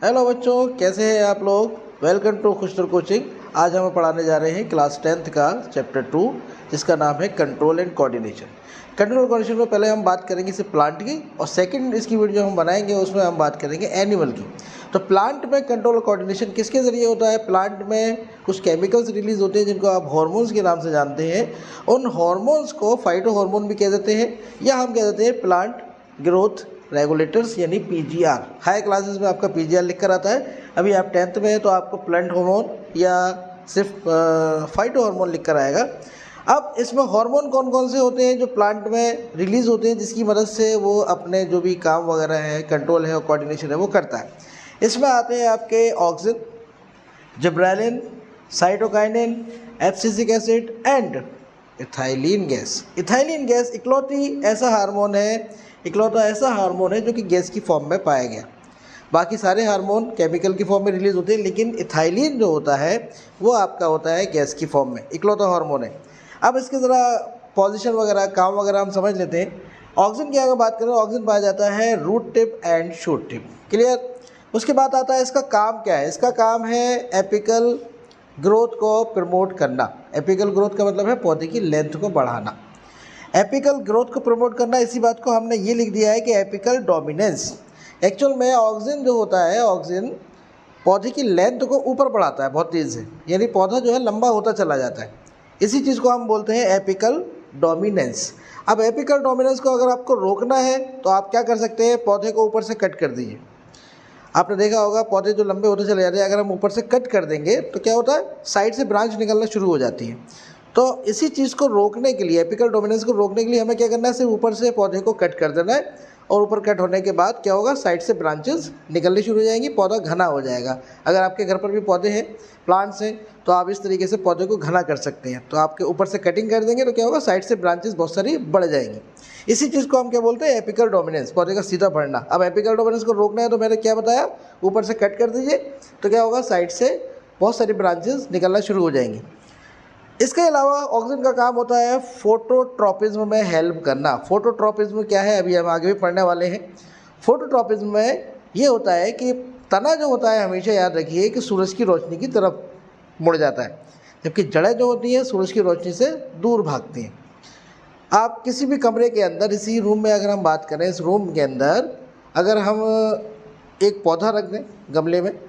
Hello बच्चों, कैसे हैं आप लोग। Welcome to Khushnur coaching. आज हम पढ़ाने जा रहे हैं क्लास 10th का चैप्टर 2 जिसका नाम है control and coordination. Control coordination में पहले हम बात करेंगे सिर्फ प्लांट की, और सेकंड इसकी वीडियो हम बनाएंगे उसमें हम बात करेंगे एनिमल की। तो प्लांट में कंट्रोल और कोऑर्डिनेशन किसके ज़रिए होता है। प्लांट में कुछ केमिकल्स रिलीज होते हैं जिनको आप हार्मोन्स के नाम से जानते हैं। उन हार्मोन्स को फाइटो हार्मोन भी कह देते हैं, या हम कह देते हैं प्लांट ग्रोथ रेगुलेटर्स यानी पीजीआर। हाई क्लासेस में आपका पीजीआर लिख कर आता है। अभी आप 10th में हैं तो आपको प्लांट हार्मोन या सिर्फ फाइटो हार्मोन लिख कर आएगा। अब इसमें हार्मोन कौन कौन से होते हैं जो प्लांट में रिलीज़ होते हैं, जिसकी मदद से वो अपने जो भी काम वगैरह है, कंट्रोल है और कोऑर्डिनेशन है वो करता है। इसमें आते हैं आपके auxin, gibberellin, cytokinin, abscisic acid and ethylene gas. Ethylene gas इकलौता ऐसा हार्मोन है जो कि गैस की फॉर्म में पाया गया। बाकी सारे हार्मोन केमिकल की फॉर्म में रिलीज होते हैं, लेकिन इथाइलिन जो होता है वो आपका होता है गैस की फॉर्म में, इकलौता हार्मोन है। अब इसके ज़रा पोजीशन वगैरह, काम वगैरह हम समझ लेते हैं। ऑक्सिन की अगर बात करें, ऑक्सिन पाया जाता है root tip and shoot tip. Clear. उसके बाद आता है इसका काम क्या है। इसका काम है एपिकल ग्रोथ को प्रमोट करना। एपिकल ग्रोथ का मतलब है पौधे की लेंथ को बढ़ाना। एपिकल ग्रोथ को प्रमोट करना, इसी बात को हमने ये लिख दिया है कि एपिकल डोमिनेंस। एक्चुअल में ऑक्सिन जो होता है, ऑक्सिन पौधे की लेंथ को ऊपर बढ़ाता है बहुत तेज़ से, यानी पौधा जो है लंबा होता चला जाता है। इसी चीज़ को हम बोलते हैं एपिकल डोमिनेंस। अब एपिकल डोमिनेंस को अगर आपको रोकना है तो आप क्या कर सकते हैं, पौधे को ऊपर से कट कर दीजिए। आपने देखा होगा पौधे जो लंबे होते चले जाते हैं, अगर हम ऊपर से कट कर देंगे तो क्या होता है, साइड से ब्रांच निकलना शुरू हो जाती है। तो इसी चीज़ को रोकने के लिए, एपिकल डोमिनेंस को रोकने के लिए हमें क्या करना है, सिर्फ ऊपर से पौधे को कट कर देना है, और ऊपर कट होने के बाद क्या होगा, साइड से ब्रांचेस निकलनी शुरू हो जाएंगी, पौधा घना हो जाएगा। अगर आपके घर पर भी पौधे हैं, प्लांट्स हैं, तो आप इस तरीके से पौधे को घना कर सकते हैं। तो आपके ऊपर से कटिंग कर देंगे तो क्या होगा, साइड से ब्रांचेस बहुत सारी बढ़ जाएंगी। इसी चीज़ को हम क्या बोलते हैं, एपिकल डोमिनेंस, पौधे का सीधा बढ़ना। अब एपिकल डोमिनेंस को रोकना है तो मैंने क्या बताया, ऊपर से कट कर दीजिए तो क्या होगा, साइड से बहुत सारी ब्रांचेस निकलना शुरू हो जाएंगी। इसके अलावा ऑक्सिन का काम होता है फोटोट्रॉपिज्म में हेल्प करना। फोटोट्रॉपिज्म क्या है, अभी हम आगे भी पढ़ने वाले हैं। फोटोट्रॉपिज्म में ये होता है कि तना जो होता है, हमेशा याद रखिए कि सूरज की रोशनी की तरफ मुड़ जाता है, जबकि जड़ें जो होती हैं सूरज की रोशनी से दूर भागती हैं। आप किसी भी कमरे के अंदर, इसी रूम में अगर हम बात करें, इस रूम के अंदर अगर हम एक पौधा रख दें गमले में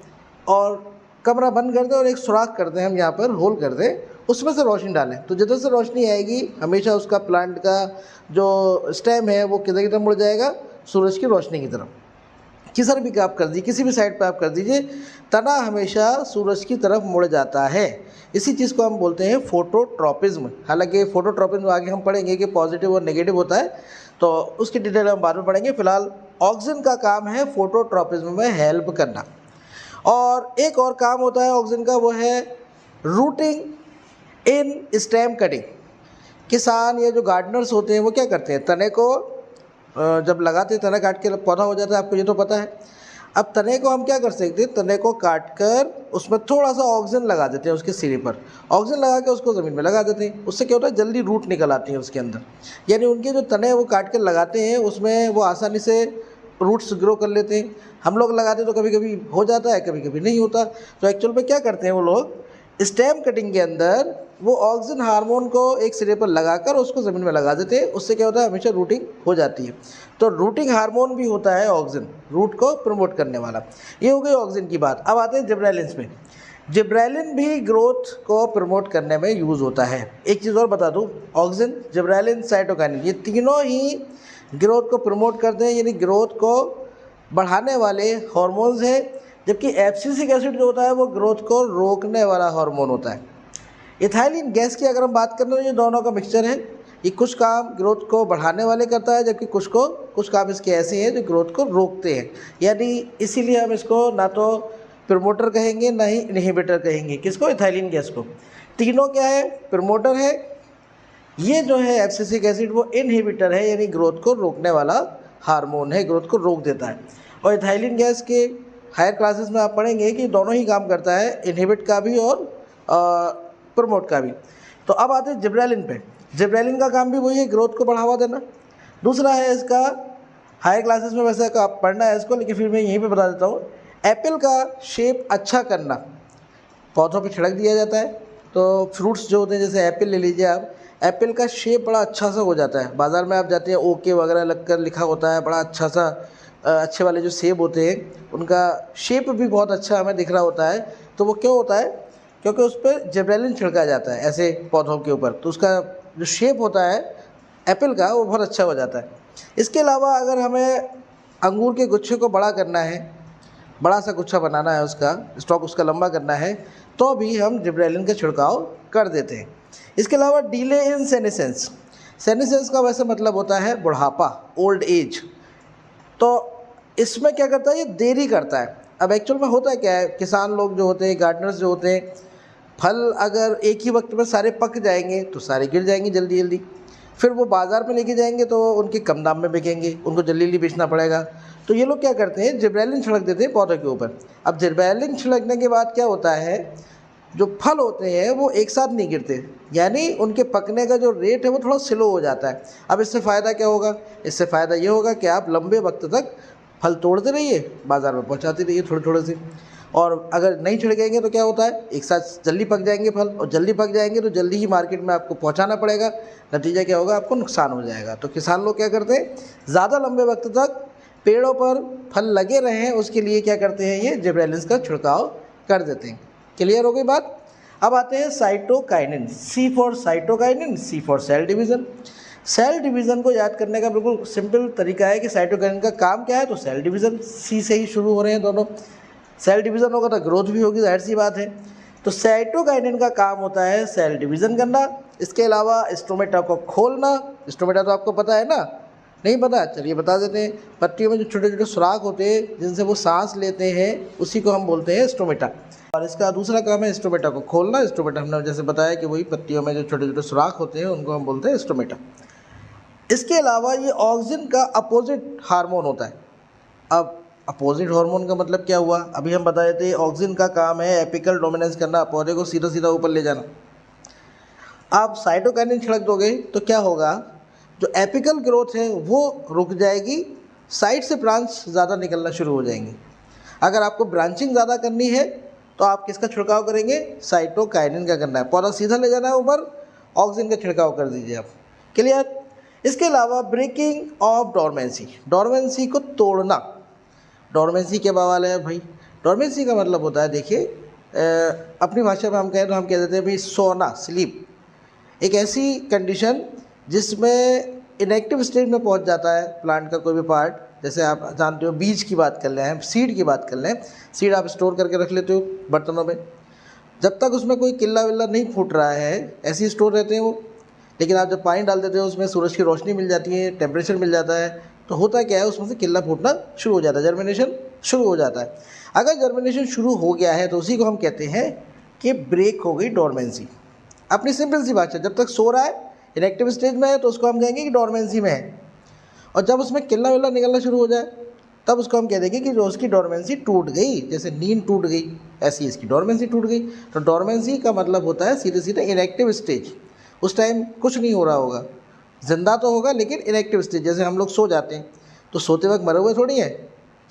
और कमरा बंद कर दें और एक सुराख कर दें, हम यहाँ पर होल कर दें, उसमें से रोशनी डालें, तो जिधर से रोशनी आएगी हमेशा उसका प्लांट का जो स्टेम है वो किधर की तरफ मुड़ जाएगा, सूरज की रोशनी की तरफ। किधर भी आप कर दीजिए, किसी भी साइड पर आप कर दीजिए, तना हमेशा सूरज की तरफ मुड़ जाता है। इसी चीज़ को हम बोलते हैं फोटोट्रॉपिज्म। हालांकि फोटोट्रॉपिज्म आगे हम पढ़ेंगे कि पॉजिटिव और नेगेटिव होता है, तो उसकी डिटेल हम बाद में पढ़ेंगे। फिलहाल ऑक्सिन का काम है फोटोट्रॉपिज्म में हेल्प करना। और एक और काम होता है ऑक्सिन का, वो है रूटिंग इन स्टेम कटिंग। किसान या जो गार्डनर्स होते हैं वो क्या करते हैं, तने को जब लगाते हैं, तना काट के पौधा हो जाता है, आपको ये तो पता है। अब तने को हम क्या कर सकते हैं, तने को काट कर उसमें थोड़ा सा ऑक्सीजन लगा देते हैं, उसके सिरे पर ऑक्सीजन लगा के उसको ज़मीन में लगा देते हैं। उससे क्या होता है, जल्दी रूट निकल आती है उसके अंदर। यानी उनके जो तने वो काट कर लगाते हैं उसमें वो आसानी से रूट्स ग्रो कर लेते हैं। हम लोग लगाते तो कभी कभी हो जाता है, कभी कभी नहीं होता। तो एक्चुअल में क्या करते हैं वो लोग, स्टेम कटिंग के अंदर वो ऑक्सिन हार्मोन को एक सिरे पर लगाकर उसको ज़मीन में लगा देते हैं। उससे क्या होता है, हमेशा रूटिंग हो जाती है। तो रूटिंग हार्मोन भी होता है ऑक्सिन, रूट को प्रमोट करने वाला। ये हो गई ऑक्सिन की बात। अब आते हैं जिब्रेलिन्स में। जिब्रेलिन भी ग्रोथ को प्रमोट करने में यूज़ होता है। एक चीज़ और बता दूँ, ऑक्सिन, जिब्रेलिन, साइटोकाइनिन, ये तीनों ही ग्रोथ को प्रमोट करते हैं, यानी ग्रोथ को बढ़ाने वाले हार्मोन्स हैं। जबकि एब्सिसिक एसिड जो होता है वो ग्रोथ को रोकने वाला हार्मोन होता है। इथाइलिन गैस की अगर हम बात करें तो ये दोनों का मिक्सचर है। ये कुछ काम ग्रोथ को बढ़ाने वाले करता है, जबकि कुछ काम इसके ऐसे हैं जो ग्रोथ को रोकते हैं। यानी इसीलिए हम इसको ना तो प्रमोटर कहेंगे ना ही इनहिबिटर कहेंगे। किसको, इथाइलिन गैस को। तीनों क्या है, प्रमोटर है। ये जो है एब्सिसिक एसिड वो इनहिबिटर है, यानी ग्रोथ को रोकने वाला हार्मोन है, ग्रोथ को रोक देता है। और इथाइलिन गैस के हायर क्लासेस में आप पढ़ेंगे कि दोनों ही काम करता है, इनहिबिट का भी और प्रमोट का भी। तो अब आते हैं जिब्रेलिन पे। जिब्रेलिन का काम भी वही है, ग्रोथ को बढ़ावा देना। दूसरा है इसका, हायर क्लासेस में वैसे आप पढ़ना है इसको, लेकिन फिर मैं यहीं पे बता देता हूँ, एप्पल का शेप अच्छा करना पौधों पे छिड़क दिया जाता है। तो फ्रूट्स जो होते हैं, जैसे एप्पल ले लीजिए आप, एप्पल का शेप बड़ा अच्छा सा हो जाता है। बाज़ार में आप जाते हैं, ओके वगैरह लग कर लिखा होता है, बड़ा अच्छा सा अच्छे वाले जो सेब होते हैं उनका शेप भी बहुत अच्छा हमें दिख रहा होता है। तो वो क्यों होता है? क्योंकि उस पर जिब्रेलिन छिड़का जाता है ऐसे पौधों के ऊपर, तो उसका जो शेप होता है एप्पल का वो बहुत अच्छा हो जाता है। इसके अलावा अगर हमें अंगूर के गुच्छे को बड़ा करना है, बड़ा सा गुच्छा बनाना है, उसका स्टॉक उसका लंबा करना है, तो भी हम जिब्रेलिन का छिड़काव कर देते हैं। इसके अलावा डिले इन सेनेसेंस, सेनेसेंस का वैसे मतलब होता है बुढ़ापा, ओल्ड एज। तो इसमें क्या करता है, ये देरी करता है। अब एक्चुअल में होता है क्या है, किसान लोग जो होते हैं, गार्डनर्स जो होते हैं, फल अगर एक ही वक्त में सारे पक जाएंगे तो सारे गिर जाएंगे जल्दी जल्दी, फिर वो बाज़ार में लेके जाएंगे तो उनके कम दाम में बिकेंगे, उनको जल्दी जल्दी बेचना पड़ेगा। तो ये लोग क्या करते हैं, जिब्रेलिन छिड़क देते हैं पौधों के ऊपर। अब जिब्रेलिन छिड़कने के बाद क्या होता है, जो फल होते हैं वो एक साथ नहीं गिरते, यानी उनके पकने का जो रेट है वो थोड़ा स्लो हो जाता है। अब इससे फ़ायदा क्या होगा? इससे फ़ायदा ये होगा कि आप लंबे वक्त तक फल तोड़ते रहिए, बाज़ार में पहुंचाते रहिए थोड़े थोड़े से। और अगर नहीं छिड़केंगे तो क्या होता है, एक साथ जल्दी पक जाएंगे फल, और जल्दी पक जाएंगे तो जल्दी ही मार्केट में आपको पहुंचाना पड़ेगा। नतीजा क्या होगा, आपको नुकसान हो जाएगा। तो किसान लोग क्या करते हैं, ज़्यादा लंबे वक्त तक पेड़ों पर फल लगे रहें, उसके लिए क्या करते हैं, ये जिब्रेलिन्स का छिड़काव कर देते हैं। क्लियर हो गई बात? अब आते हैं cytokinin, C for cytokinin, C for cell division. Cell division को याद करने का बिल्कुल सिंपल तरीका है कि साइटोकाइनिन का काम क्या है, तो सेल डिवीज़न, सी से ही शुरू हो रहे हैं दोनों। सेल डिवीज़न होगा तो ग्रोथ भी होगी, जाहिर सी बात है। तो साइटोकाइनिन का काम होता है सेल डिवीज़न करना। इसके अलावा स्टोमेटा को खोलना। स्टोमेटा तो आपको पता है ना? नहीं पता? चलिए बता देते हैं। पत्तियों में जो छोटे छोटे सुराख होते हैं जिनसे वो सांस लेते हैं, उसी को हम बोलते हैं स्टोमेटा। और इसका दूसरा काम है स्टोमेटा को खोलना। स्टोमेटा हमने जैसे बताया कि वही पत्तियों में जो छोटे छोटे सुराख होते हैं उनको हम बोलते हैं स्टोमेटा। इसके अलावा ये ऑक्सिन का अपोजिट हार्मोन होता है। अब अपोजिट हार्मोन का मतलब क्या हुआ, अभी हम बता देते हैं। ऑक्सिन का काम है एपिकल डोमिनेंस करना, पौधे को सीधा सीधा ऊपर ले जाना। आप साइटोकाइनिन छिड़क दोगे तो क्या होगा, जो एपिकल ग्रोथ है वो रुक जाएगी, साइड से ब्रांच ज़्यादा निकलना शुरू हो जाएंगी। अगर आपको ब्रांचिंग ज़्यादा करनी है तो आप किसका छिड़काव करेंगे, साइटोकाइनिन का करना है। पौधा सीधा ले जाना है ऊपर, ऑक्सिन का छिड़काव कर दीजिए आप। क्लियर? इसके अलावा ब्रेकिंग ऑफ डोरमेंसी, डोरमेंसी को तोड़ना। डोरमेंसी क्या बवाल है भाई? डोरमेंसी का मतलब होता है, देखिए अपनी भाषा में हम कहें तो हम कह देते हैं भाई सोना, स्लीप। एक ऐसी कंडीशन जिसमें इनएक्टिव स्टेज में पहुंच जाता है प्लांट का कोई भी पार्ट। जैसे आप जानते हो, बीज की बात कर लें, सीड की बात कर लें। सीड आप स्टोर करके रख लेते हो बर्तनों में, जब तक उसमें कोई किल्ला विल्ला नहीं फूट रहा है ऐसे ही स्टोर रहते हैं वो। लेकिन आप जब पानी डाल देते हो, उसमें सूरज की रोशनी मिल जाती है, टेम्परेचर मिल जाता है, तो होता क्या है, उसमें से किल्ला फूटना शुरू हो जाता है, जर्मिनेशन शुरू हो जाता है। अगर जर्मिनेशन शुरू हो गया है तो उसी को हम कहते हैं कि ब्रेक हो गई डोरमेंसी। अपनी सिंपल सी बात है, जब तक सो रहा है, इनएक्टिव स्टेज में है, तो उसको हम कहेंगे कि डोरमेंसी में है। और जब उसमें किल्ला विल्ला निकलना शुरू हो जाए तब उसको हम कह देंगे कि जो उसकी डोरमेंसी टूट गई, जैसे नींद टूट गई ऐसी इसकी डोरमेंसी टूट गई। तो डोरमेंसी का मतलब होता है सीधे सीधे इनएक्टिव स्टेज। उस टाइम कुछ नहीं हो रहा होगा, जिंदा तो होगा लेकिन इनएक्टिव स्टेज। जैसे हम लोग सो जाते हैं तो सोते वक्त मरे हुए थोड़ी हैं,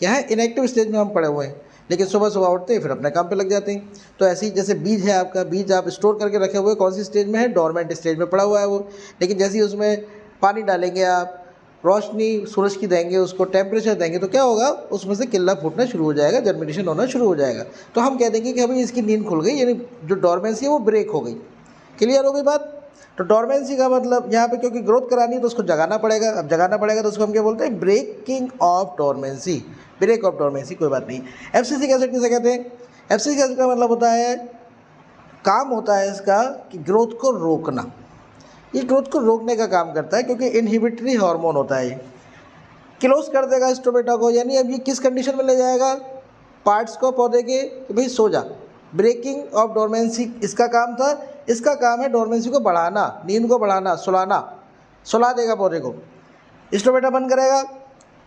क्या है, इनएक्टिव स्टेज में हम पड़े हुए हैं, लेकिन सुबह सुबह उठते हैं फिर अपने काम पे लग जाते हैं। तो ऐसे ही जैसे बीज है आपका, बीज आप स्टोर करके रखे हुए कौन सी स्टेज में है, डोरमेंट स्टेज में पड़ा हुआ है वो। लेकिन जैसे ही उसमें पानी डालेंगे आप, रोशनी सूरज की देंगे, उसको टेम्परेचर देंगे, तो क्या होगा, उसमें से किल्ला फूटना शुरू हो जाएगा, जर्मिनेशन होना शुरू हो जाएगा। तो हम कह देंगे कि अभी इसकी नींद खुल गई, यानी जो डोरमेंसी है वो ब्रेक हो गई। क्लियर हो गई बात? तो डोरमेंसी का मतलब यहाँ पे, क्योंकि ग्रोथ करानी है तो उसको जगाना पड़ेगा। अब जगाना पड़ेगा तो उसको हम क्या बोलते हैं, breaking of dormancy, break of dormancy. कोई बात नहीं। एफसीसिक एसिड किसे कहते हैं? एफसीसिक एसिड का मतलब होता है, काम होता है इसका कि ग्रोथ को रोकना। ये ग्रोथ को रोकने का काम करता है क्योंकि इनहिबिटरी हार्मोन होता है। ये क्लोज कर देगा स्टोमेटा को, यानी अब ये किस कंडीशन में ले जाएगा पार्ट्स को पौधे के, कि भाई सो जा। ब्रेकिंग ऑफ डोरमेंसी इसका काम था। इसका काम है डोरमेंसी को बढ़ाना, नींद को बढ़ाना, सुलाना। सुला देगा पौधे को, स्टोमेटा बंद करेगा,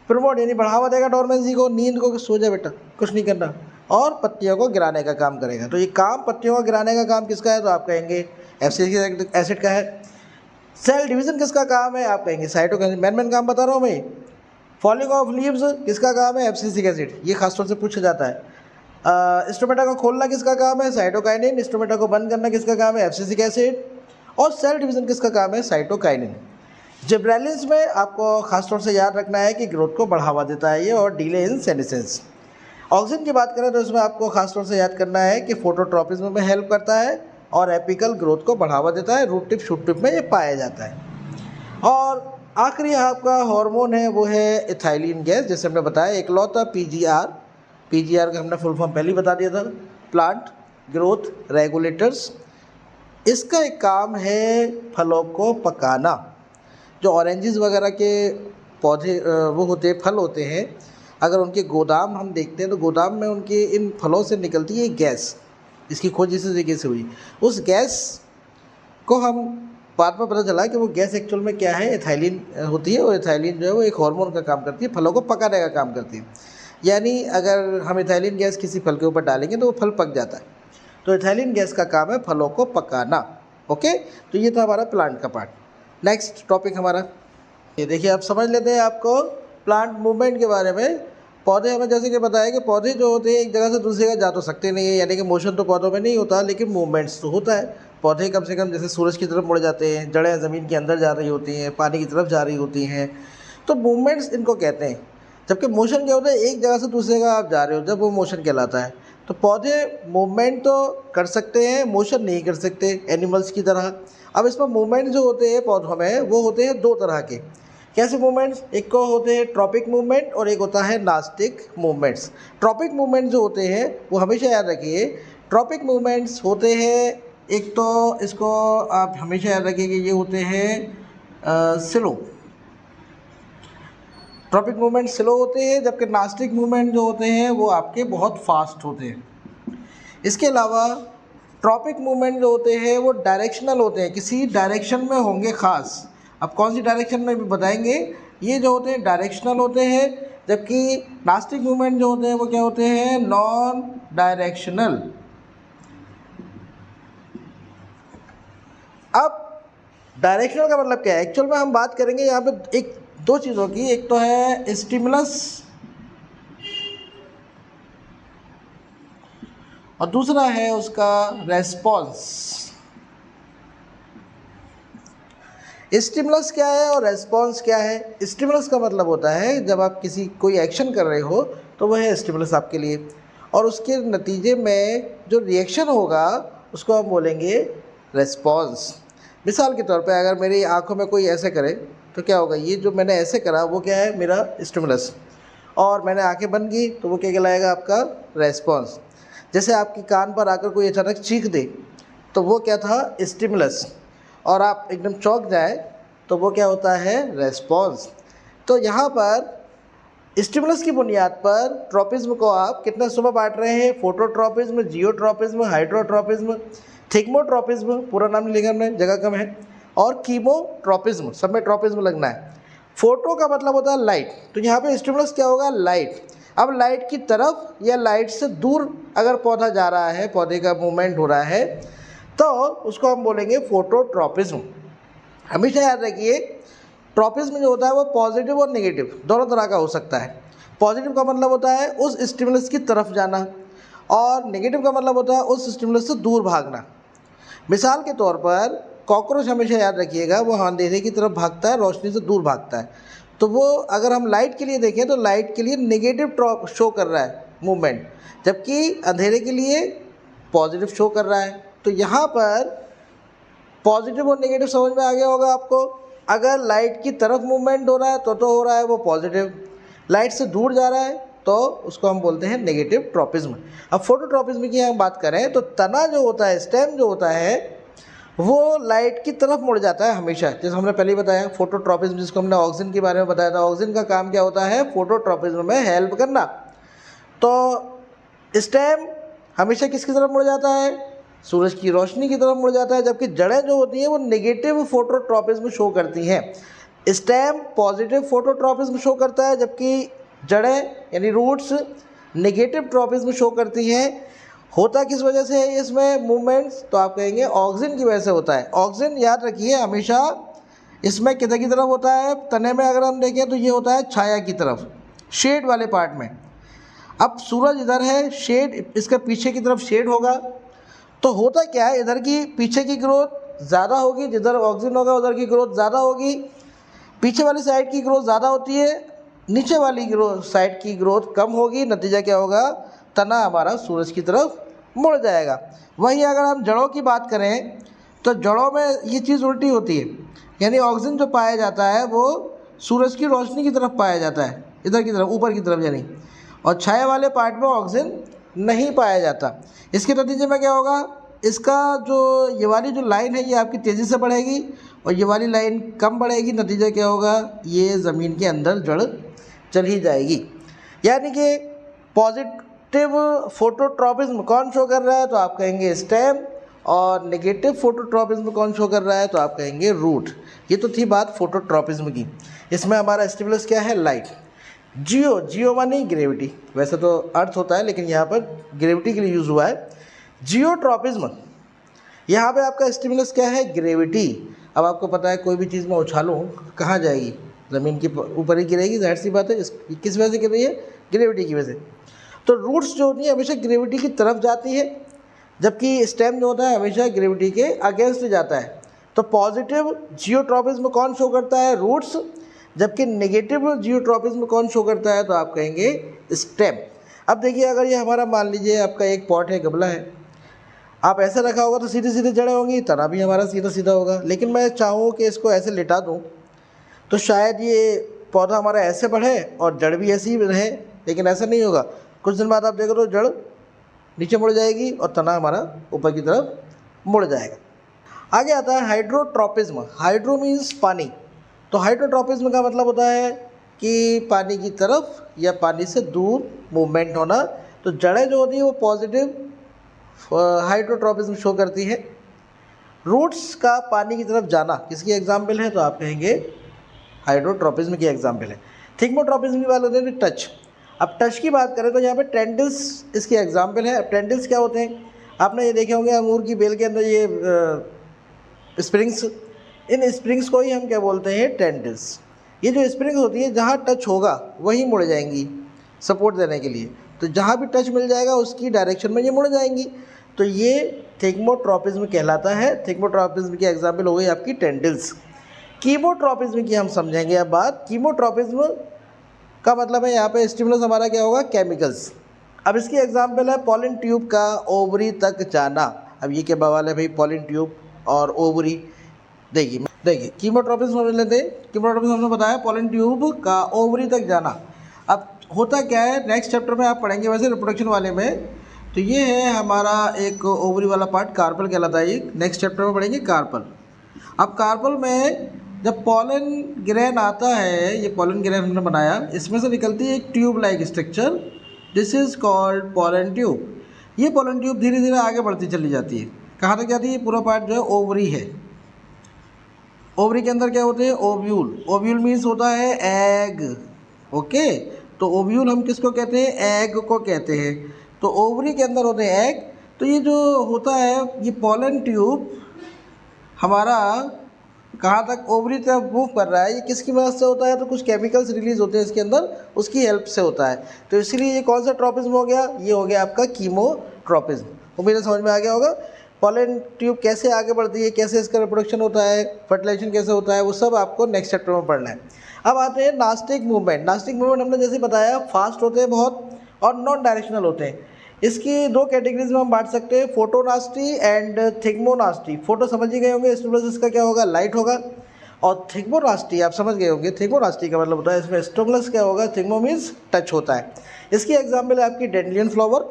प्रमोट यानी बढ़ावा देगा डोरमेंसी को, नींद को, सो जा बेटा, कुछ नहीं करना, और पत्तियों को गिराने का काम करेगा। तो ये काम पत्तियों को गिराने का काम किसका है, तो आप कहेंगे एफसीसिक एसिड का है। सेल डिवीज़न किसका काम है, आप कहेंगे साइटोकाइनिन। मैन काम बता रहा हूँ मैं। फॉलिंग ऑफ लीव्स किसका काम है, एफसीसिक एसिड। ये खासतौर से पूछा जाता है। स्टोमेटा को खोलना किसका काम है? साइटोकाइनिन। स्टोमेटा को बंद करना किसका काम है? Abscisic acid. और सेल डिवीजन किसका काम है? साइटोकाइनिन। जिब्रेलिन्स में आपको खासतौर से याद रखना है कि ग्रोथ को बढ़ावा देता है ये, और डिले इन सेनेसेंस। ऑक्सिन की बात करें तो इसमें आपको खासतौर से याद करना है कि फोटोट्रॉपिज्म में हेल्प करता है और एपिकल ग्रोथ को बढ़ावा देता है। रूट टिप शूट टिप में ये पाया जाता है। और आखिरी आपका हार्मोन है वो है इथाइलिन गैस, जैसे हमने बताया इकलौता पीजीआर। पीजीआर का हमने फुल फॉर्म पहले ही बता दिया था, प्लांट ग्रोथ रेगुलेटर्स। इसका एक काम है फलों को पकाना। जो ऑरेंजेस वगैरह के पौधे वो होते हैं, फल होते हैं, अगर उनके गोदाम हम देखते हैं तो गोदाम में उनके इन फलों से निकलती है गैस। इसकी खोज इसी तरीके से हुई। उस गैस को हम बाद में पता चला कि वो गैस एक्चुअल में क्या है, एथाइलिन होती है। और एथाइलिन जो है वो एक हार्मोन का काम करती है, फलों को पकाने का काम करती है। यानी अगर हम एथाइलिन गैस किसी फल के ऊपर डालेंगे तो वो फल पक जाता है। तो एथाइलिन गैस का काम है फलों को पकाना। ओके, तो ये था हमारा प्लांट का पार्ट। नेक्स्ट टॉपिक हमारा ये देखिए, आप समझ लेते हैं आपको प्लांट मूवमेंट के बारे में। पौधे हमें जैसे कि बताया कि पौधे जो होते हैं एक जगह से दूसरी जगह जा तो सकते नहीं है, यानी कि मोशन तो पौधों में नहीं होता, लेकिन मूवमेंट्स तो होता है। पौधे कम से कम जैसे सूरज की तरफ मुड़ जाते हैं, जड़ें ज़मीन के अंदर जा रही होती हैं, पानी की तरफ जा रही होती हैं, तो मूवमेंट्स इनको कहते हैं। जबकि मोशन क्या होता है, एक जगह से दूसरी जगह आप जा रहे हो, जब वो मोशन कहलाता है। तो पौधे मूवमेंट तो कर सकते हैं, मोशन नहीं कर सकते एनिमल्स की तरह। अब इसमें मूवमेंट जो होते हैं पौधों में वो होते हैं दो तरह के। कैसे मूवमेंट्स? एक को होते हैं ट्रॉपिक मूवमेंट और एक होता है नास्टिक मूवमेंट्स। ट्रॉपिक मूवमेंट जो होते हैं वो हमेशा याद रखिए, ट्रॉपिक मूवमेंट्स होते हैं, एक तो इसको आप हमेशा याद रखिए कि ये होते हैं स्लो। ट्रॉपिक मूवमेंट स्लो होते हैं, जबकि नास्टिक मूवमेंट जो होते हैं वो आपके बहुत फास्ट होते हैं। इसके अलावा ट्रॉपिक मूवमेंट जो होते हैं वो डायरेक्शनल होते हैं, किसी डायरेक्शन में होंगे ख़ास। अब कौन सी डायरेक्शन में भी बताएंगे। ये जो होते हैं डायरेक्शनल होते हैं, जबकि नास्टिक मूवमेंट जो होते हैं वो क्या होते हैं? Non directional. अब डायरेक्शनल का मतलब क्या है? एक्चुअल में हम बात करेंगे यहाँ पे एक दो चीज़ों की। एक तो है स्टिमुलस और दूसरा है उसका रेस्पॉन्स। स्टिमुलस क्या है और रेस्पॉन्स क्या है? स्टिमुलस का मतलब होता है जब आप कोई एक्शन कर रहे हो तो वह है स्टिमुलस आपके लिए, और उसके नतीजे में जो रिएक्शन होगा उसको हम बोलेंगे रेस्पॉन्स। मिसाल के तौर पे अगर मेरी आंखों में कोई ऐसे करे तो क्या होगा? ये जो मैंने ऐसे करा वो क्या है? मेरा स्टिमुलस। और मैंने आंखें बंद की तो वो क्या कहलाएगा? आपका रेस्पॉन्स। जैसे आपकी कान पर आकर कोई अचानक चीख दे तो वो क्या था? स्टिमुलस। और आप एकदम चौंक जाए तो वो क्या होता है? रेस्पॉन्स। तो यहाँ पर स्टिमुलस की बुनियाद पर ट्रॉपिज्म को आप कितने सुबह बांट रहे हैं? फोटोट्रॉपिज्म, जियोट्रॉपिज्म, हाइड्रोट्रॉपिज्म, थिग्मोट्रॉपिज्म, पूरा नाम नहीं लिखा हमने, जगह कम है, और कीमोट्रॉपिज्म, सब में ट्रॉपिज्म लगना है। फोटो का मतलब होता है लाइट, तो यहाँ पे स्टिमुलस क्या होगा? लाइट। अब लाइट की तरफ या लाइट से दूर अगर पौधा जा रहा है, पौधे का मूवमेंट हो रहा है, तो उसको हम बोलेंगे फोटोट्रॉपिज्म। हमेशा याद रखिए ट्रॉपिज्म जो होता है वो पॉजिटिव और नेगेटिव दोनों तरह का हो सकता है। पॉजिटिव का मतलब होता है उस स्टिमुलस की तरफ जाना, और नेगेटिव का मतलब होता है उस स्टिमुलस से दूर भागना। मिसाल के तौर पर कॉकरोच हमेशा याद रखिएगा वो अंधेरे की तरफ भागता है, रोशनी से दूर भागता है। तो वो अगर हम लाइट के लिए देखें तो लाइट के लिए नेगेटिव शो कर रहा है मूवमेंट, जबकि अंधेरे के लिए पॉजिटिव शो कर रहा है। तो यहाँ पर पॉजिटिव और नेगेटिव समझ में आ गया होगा आपको। अगर लाइट की तरफ मूवमेंट हो रहा है तो हो रहा है वो पॉजिटिव, लाइट से दूर जा रहा है तो उसको हम बोलते हैं नेगेटिव ट्रॉपिज्म। अब फोटोट्रॉपिज्म की हम बात करें तो तना जो होता है, स्टेम जो होता है, वो लाइट की तरफ मुड़ जाता है हमेशा। जैसे हमने पहले बताया फोटोट्रॉपिज्म, जिसको हमने ऑक्सिन के बारे में बताया था। ऑक्सिन का काम क्या होता है? फोटोट्रॉपिज्म में हेल्प करना। तो स्टेम हमेशा किसकी तरफ मुड़ जाता है? सूरज की रोशनी की तरफ मुड़ जाता है, जबकि जड़ें जो होती हैं वो नेगेटिव फोटोट्रॉपिज्म शो करती हैं। स्टेम पॉजिटिव फोटोट्रॉपिज्म शो करता है, जबकि जड़ें यानी रूट्स नेगेटिव ट्रॉपिज्म शो करती हैं। होता किस वजह से है इसमें मूवमेंट्स? तो आप कहेंगे ऑक्सिन की वजह से होता है। ऑक्सिन याद रखिए हमेशा इसमें किधर की तरफ होता है? तने में अगर हम देखें तो ये होता है छाया की तरफ, शेड वाले पार्ट में। अब सूरज इधर है, शेड इसका पीछे की तरफ शेड होगा, तो होता क्या है, इधर की पीछे की ग्रोथ ज़्यादा होगी, जिधर ऑक्सीजन होगा उधर की ग्रोथ ज़्यादा होगी, पीछे वाली साइड की ग्रोथ ज़्यादा होती है, नीचे वाली साइड की ग्रोथ कम होगी। नतीजा क्या होगा, तना हमारा सूरज की तरफ मुड़ जाएगा। वहीं अगर हम जड़ों की बात करें तो जड़ों में ये चीज़ उल्टी होती है, यानी ऑक्सीजन जो पाया जाता है वो सूरज की रोशनी की तरफ पाया जाता है, इधर की तरफ, ऊपर की तरफ यानी, और छाया वाले पार्ट में ऑक्सीजन नहीं पाया जाता। इसके नतीजे में क्या होगा, इसका जो ये वाली जो लाइन है ये आपकी तेज़ी से बढ़ेगी और ये वाली लाइन कम बढ़ेगी। नतीजा क्या होगा, ये ज़मीन के अंदर जड़ चली जाएगी। यानी कि पॉजिटिव फोटोट्रॉपिज्म कौन शो कर रहा है, तो आप कहेंगे स्टेम, और नेगेटिव फोटोट्रॉपिज्म कौन शो कर रहा है, तो आप कहेंगे रूट। ये तो थी बात फोटोट्रॉपिज्म की। इसमें हमारा स्टिमुलस क्या है, लाइट। जियो माने ग्रेविटी, वैसे तो अर्थ होता है लेकिन यहाँ पर ग्रेविटी के लिए यूज़ हुआ है। जियोट्रॉपिज्म, यहाँ पे आपका स्टिमुलस क्या है, ग्रेविटी। अब आपको पता है कोई भी चीज़ में उछालूँ कहाँ जाएगी, ज़मीन के ऊपर ही गिरेगी, जाहिर सी बात है। किस वजह से गिर रही है, ग्रेविटी की वजह से। तो रूट्स जो होती है हमेशा ग्रेविटी की तरफ जाती है, जबकि स्टेम जो होता है हमेशा ग्रेविटी के अगेंस्ट जाता है। तो पॉजिटिव जियोट्रॉपिज्म कौन शो करता है, रूट्स, जबकि नेगेटिव जियोट्रॉपिज्म कौन शो करता है, तो आप कहेंगे स्टेम। अब देखिए, अगर ये हमारा मान लीजिए आपका एक पॉट है, गमला है, आप ऐसे रखा होगा तो सीधे सीधे जड़ें होंगी, तना भी हमारा सीधा सीधा होगा। लेकिन मैं चाहूँ कि इसको ऐसे लिटा दूँ तो शायद ये पौधा हमारा ऐसे बढ़े और जड़ भी ऐसी ही रहे, लेकिन ऐसा नहीं होगा। कुछ दिन बाद आप देखो तो जड़ नीचे मुड़ जाएगी और तना हमारा ऊपर की तरफ मुड़ जाएगा। आगे आता है हाइड्रोट्रॉपिज्म। हाइड्रो मीन्स पानी, तो हाइड्रोट्रॉपिज्म का मतलब होता है कि पानी की तरफ या पानी से दूर मूवमेंट होना। तो जड़ें जो होती हैं वो पॉजिटिव हाइड्रोट्रॉपिज्म शो करती है। रूट्स का पानी की तरफ जाना किसकी एग्जाम्पल है, तो आप कहेंगे हाइड्रोट्रॉपिज्म की एग्जाम्पल है। थिग्मोट्रॉपिज्म की बात होती है टच। अब टच की बात करें तो यहाँ पे टेंडिल्स इसकी एग्जाम्पल है। अब टेंडिल्स क्या होते हैं, आपने ये देखे होंगे अंगूर की बेल के अंदर ये स्प्रिंग्स, इन स्प्रिंग्स को ही हम क्या बोलते हैं, टेंडिल्स। ये जो स्प्रिंग्स होती है जहाँ टच होगा वहीं मुड़ जाएंगी सपोर्ट देने के लिए, तो जहाँ भी टच मिल जाएगा उसकी डायरेक्शन में ये मुड़ जाएंगी। तो ये थिग्मोट्रॉपिज्म कहलाता है। थिग्मोट्रॉपिज्म की एग्जाम्पल हो गई आपकी टेंडिल्स। कीमोट्रॉपिज्म की हम समझेंगे अब बात। कीमोट्रॉपिज्म का मतलब है यहाँ पे स्टिमुलस हमारा क्या होगा, केमिकल्स। अब इसकी एग्जांपल है पॉलन ट्यूब का ओवरी तक जाना। अब ये क्या बवाल है भाई, पॉलन ट्यूब और ओवरी। देखिए कीमोट्रॉपिज्म समझ लेते हैं। कीमोट्रॉपिज्म हमने बताया पॉलन ट्यूब का ओवरी तक जाना। अब होता क्या है, नेक्स्ट चैप्टर में आप पढ़ेंगे वैसे रिप्रोडक्शन वाले में। तो ये है हमारा एक ओवरी वाला पार्ट, कार्पल कहलाता है ये। नेक्स्ट चैप्टर में पढ़ेंगे कार्पल। अब कार्पल में जब पॉलन ग्रेन आता है, ये पॉलन ग्रेन हमने बनाया, इसमें से निकलती है एक tube like structure, this is called pollen tube. ये पॉलन ट्यूब धीरे धीरे आगे बढ़ती चली जाती है। कहाँ तक जाती है, पूरा पार्ट जो है ओवरी है। ओवरी के अंदर क्या होते हैं, ओव्यूल। ओव्यूल मीन्स होता है एग, ओके। तो ओव्यूल हम किसको कहते हैं, एग को कहते हैं। तो ओवरी के अंदर होते हैं एग। तो ये जो होता है, ये पॉलन ट्यूब हमारा कहाँ तक, ओवरी तक मूव कर रहा है। ये किसकी मदद से होता है, तो कुछ केमिकल्स रिलीज होते हैं इसके अंदर, उसकी हेल्प से होता है। तो इसलिए ये कौन सा ट्रॉपिज्म हो गया, ये हो गया आपका कीमोट्रॉपिज्म। उम्मीद है समझ में आ गया होगा। पॉलन ट्यूब कैसे आगे बढ़ती है, कैसे इसका रिप्रोडक्शन होता है, फर्टिलाइजेशन कैसे होता है, वो सब आपको नेक्स्ट चैप्टर में पढ़ना है। अब आते हैं नास्टिक मूवमेंट। नास्टिक मूवमेंट हमने जैसे बताया फास्ट होते हैं बहुत और नॉन डायरेक्शनल होते हैं। इसकी दो कैटेगरीज में हम बांट सकते हैं, फोटोनास्टी एंड थिग्मोनास्टी। फोटो समझ ही गए होंगे, स्टिमुलस इसका क्या होगा, लाइट होगा। और थिग्मोनास्टी आप समझ गए होंगे, थिग्मोनास्टी का मतलब होता है इसमें स्टिमुलस क्या होगा, थिग्मो मीन्स टच होता है। इसकी एग्जाम्पल है आपकी डेंड्रियन फ्लावर।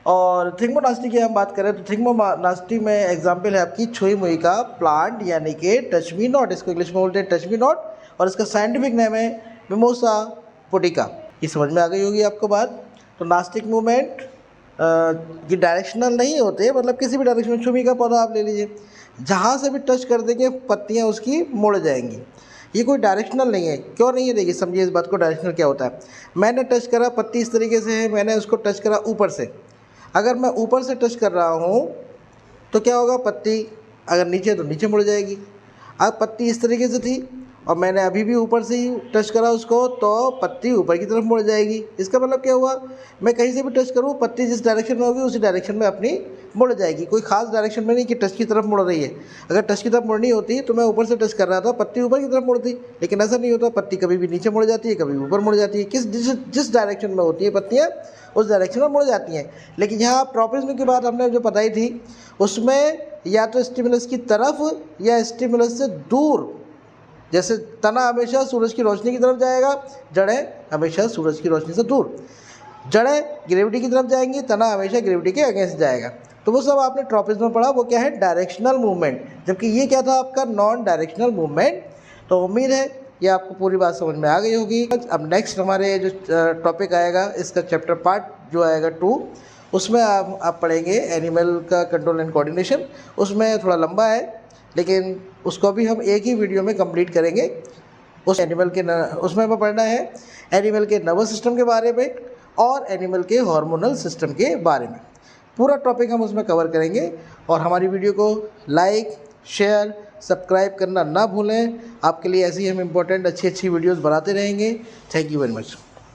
और थिग्मोनास्टी की हम बात करें तो थिग्मोनास्टी में एग्जाम्पल है आपकी छुई मुई का प्लांट, यानी कि टच मी नॉट, इसको इंग्लिश में बोलते हैं टच मी नॉट, और इसका साइंटिफिक नेम है मिमोसा पुटिका। ये समझ में आ गई होगी आपको बात। तो नास्टिक मूवमेंट ये डायरेक्शनल नहीं होते, मतलब किसी भी डायरेक्शन में, छुमी का पौधा आप ले लीजिए, जहाँ से भी टच कर देंगे पत्तियाँ उसकी मुड़ जाएंगी। ये कोई डायरेक्शनल नहीं है। क्यों नहीं है, देखिए समझिए इस बात को, डायरेक्शनल क्या होता है। मैंने टच करा, पत्ती इस तरीके से है, मैंने उसको टच करा ऊपर से। अगर मैं ऊपर से टच कर रहा हूँ तो क्या होगा, पत्ती अगर नीचे तो नीचे मुड़ जाएगी। अब पत्ती इस तरीके से थी और मैंने अभी भी ऊपर से ही टच करा उसको तो पत्ती ऊपर की तरफ मुड़ जाएगी। इसका मतलब क्या हुआ, मैं कहीं से भी टच करूँ पत्ती जिस डायरेक्शन में होगी उसी डायरेक्शन में अपनी मुड़ जाएगी। कोई खास डायरेक्शन में नहीं कि टच की तरफ मुड़ रही है। अगर टच की तरफ मुड़नी होती तो मैं ऊपर से टच कर रहा था, पत्ती ऊपर की तरफ मुड़ती, लेकिन ऐसा नहीं होता। पत्ती कभी भी नीचे मुड़ जाती है, कभी ऊपर मुड़ जाती है। जिस डायरेक्शन में होती है पत्तियाँ उस डायरेक्शन में मुड़ जाती हैं। लेकिन यहाँ ट्रॉपिज्म की बात हमने जो बताई थी उसमें या तो स्टिमुलस की तरफ या स्टिमुलस से दूर, जैसे तना हमेशा सूरज की रोशनी की तरफ जाएगा, जड़ें हमेशा सूरज की रोशनी से दूर। जड़ें ग्रेविटी की तरफ जाएंगी, तना हमेशा ग्रेविटी के अगेंस्ट जाएगा। तो वो सब आपने ट्रॉपिज्म में पढ़ा, वो क्या है, डायरेक्शनल मूवमेंट, जबकि ये क्या था आपका, नॉन डायरेक्शनल मूवमेंट। तो उम्मीद है ये आपको पूरी बात समझ में आ गई होगी। अब नेक्स्ट हमारे जो टॉपिक आएगा, इसका चैप्टर पार्ट जो आएगा 2, उसमें आप पढ़ेंगे एनिमल का कंट्रोल एंड कोऑर्डिनेशन। उसमें थोड़ा लंबा है लेकिन उसको भी हम एक ही वीडियो में कंप्लीट करेंगे। उस एनिमल के उसमें हमें पढ़ना है एनिमल के नर्वस सिस्टम के बारे में और एनिमल के हार्मोनल सिस्टम के बारे में। पूरा टॉपिक हम उसमें कवर करेंगे। और हमारी वीडियो को लाइक, शेयर, सब्सक्राइब करना ना भूलें। आपके लिए ऐसी हम इम्पोर्टेंट अच्छी वीडियोज़ बनाते रहेंगे। Thank you very much.